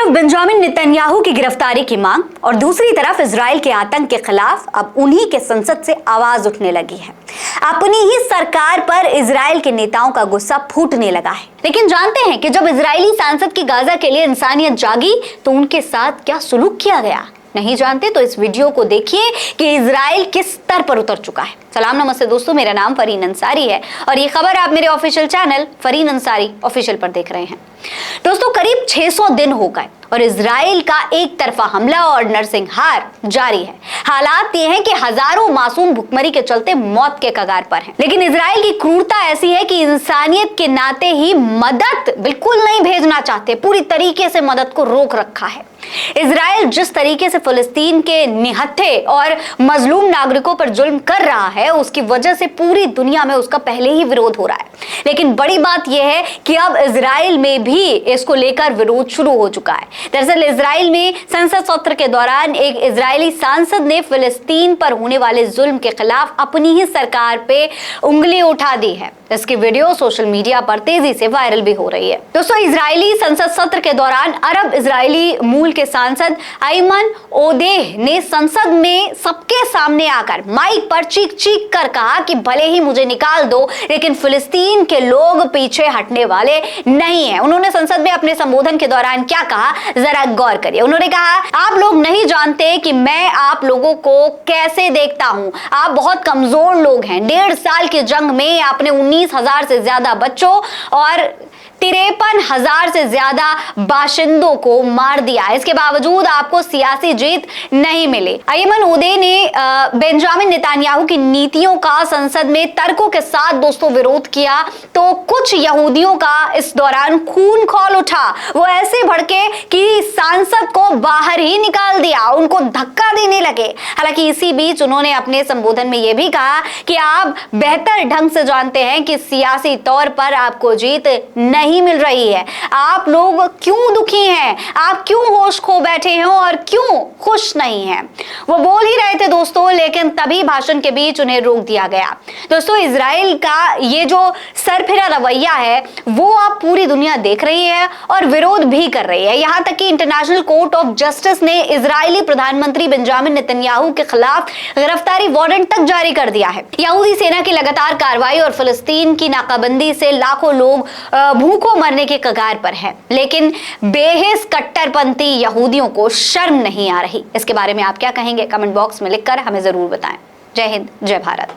तरफ Benjamin Netanyahu की गिरफ्तारी की मांग और दूसरी तरफ इजराइल के आतंक के खिलाफ अब उन्हीं के संसद से आवाज उठने लगी है। अपनी ही सरकार पर इजराइल के नेताओं का गुस्सा फूटने लगा है। लेकिन जानते हैं कि जब इजरायली सांसद की गाजा के लिए इंसानियत जागी तो उनके साथ क्या सुलूक किया गया? नहीं जानते तो इस वीडियो को देखिए कि इजराइल किस स्तर पर उतर चुका है। सलाम नमस्ते दोस्तों, मेरा नाम फरीन अंसारी है और ये खबर आप मेरे official channel Fareen Ansari official पर देख रहे हैं। दोस्तों, करीब 600 दिन हो गए और इजराइल का एक तरफा हमला और नरसंहार जारी है। हालात ये हैं कि हजारों मासूम भुखमरी के चलते मौत के कगार पर हैं। लेकिन इजराइल की क्रूरता ऐसी है कि इंसानियत के नाते ही मदद बिल्कुल नहीं भेजना चाहते, पूरी तरीके से मदद को रोक रखा है। इजराइल जिस तरीके से फिलिस्तीन के निहत्थे और मजलूम नागरिकों पर जुल्म कर रहा है, उसकी वजह से पूरी दुनिया में उसका पहले ही विरोध हो रहा है। लेकिन बड़ी बात यह है कि अब इजराइल में भी इसको लेकर विरोध शुरू हो चुका है। दरअसल इजराइल में संसद सत्र के दौरान एक इजरायली सांसद ने फिलिस्तीन पर होने वाले जुल्म के खिलाफ अपनी ही सरकार पे उंगली उठा दी है। इसकी वीडियो सोशल मीडिया पर तेजी से वायरल भी हो रही है। दोस्तों, इजरायली संसद सत्र के दौरान अरब इजरायली मूल के सांसद अयमन ओदेह ने संसद में सबके सामने आकर माइक पर चीख चीख कर कहा कि भले ही मुझे निकाल दो, लेकिन फिलिस्तीन के लोग पीछे हटने वाले नहीं है। उन्होंने संसद में अपने संबोधन के दौरान क्या कहा, जरा गौर करिए। उन्होंने कहा, आप लोग नहीं जानते कि मैं आप लोगों को कैसे देखता हूं। आप बहुत कमजोर लोग हैं। 1.5 साल की जंग में आपने 19,000 से ज्यादा बच्चों और 53,000 से ज्यादा बाशिंदों को मार दिया। इसके बावजूद आपको सियासी जीत नहीं मिली। अयमन ओदेह ने बेंजामिन नेतन्याहू की नीतियों का संसद में तर्कों के साथ दोस्तों विरोध किया तो कुछ यहूदियों का इस दौरान खून खौल उठा। वो ऐसे भड़के कि सांसद को बाहर ही निकाल दिया, उनको धक्का देने लगे। हालांकि इसी बीच उन्होंने अपने संबोधन में यह भी कहा कि आप बेहतर ढंग से जानते हैं कि सियासी तौर पर आपको जीत नहीं मिल रही है। आप लोग क्यों दुखी हैं, आप क्यों होश खो बैठे हैं और क्यों खुश नहीं हैं? वो बोल ही रहे थे दोस्तों, लेकिन तभी भाषण के बीच उन्हें रोक दिया गया। दोस्तों, इजराइल का ये जो सरफिरा रवैया है वो आप पूरी दुनिया देख रही है और विरोध भी कर रही है। यहां तक कि इंटरनेशनल कोर्ट ऑफ जस्टिस ने इजरायली प्रधानमंत्री बेंजामिन नेतन्याहू के खिलाफ गिरफ्तारी वारंट तक जारी कर दिया है। यहूदी सेना की लगातार कार्रवाई और फिलिस्तीन की नाकाबंदी से लाखों लोग भूख को मरने के कगार पर है। लेकिन बेहिस कट्टरपंथी यहूदियों को शर्म नहीं आ रही। इसके बारे में आप क्या कहेंगे? कमेंट बॉक्स में लिखकर हमें जरूर बताएं। जय हिंद, जय भारत।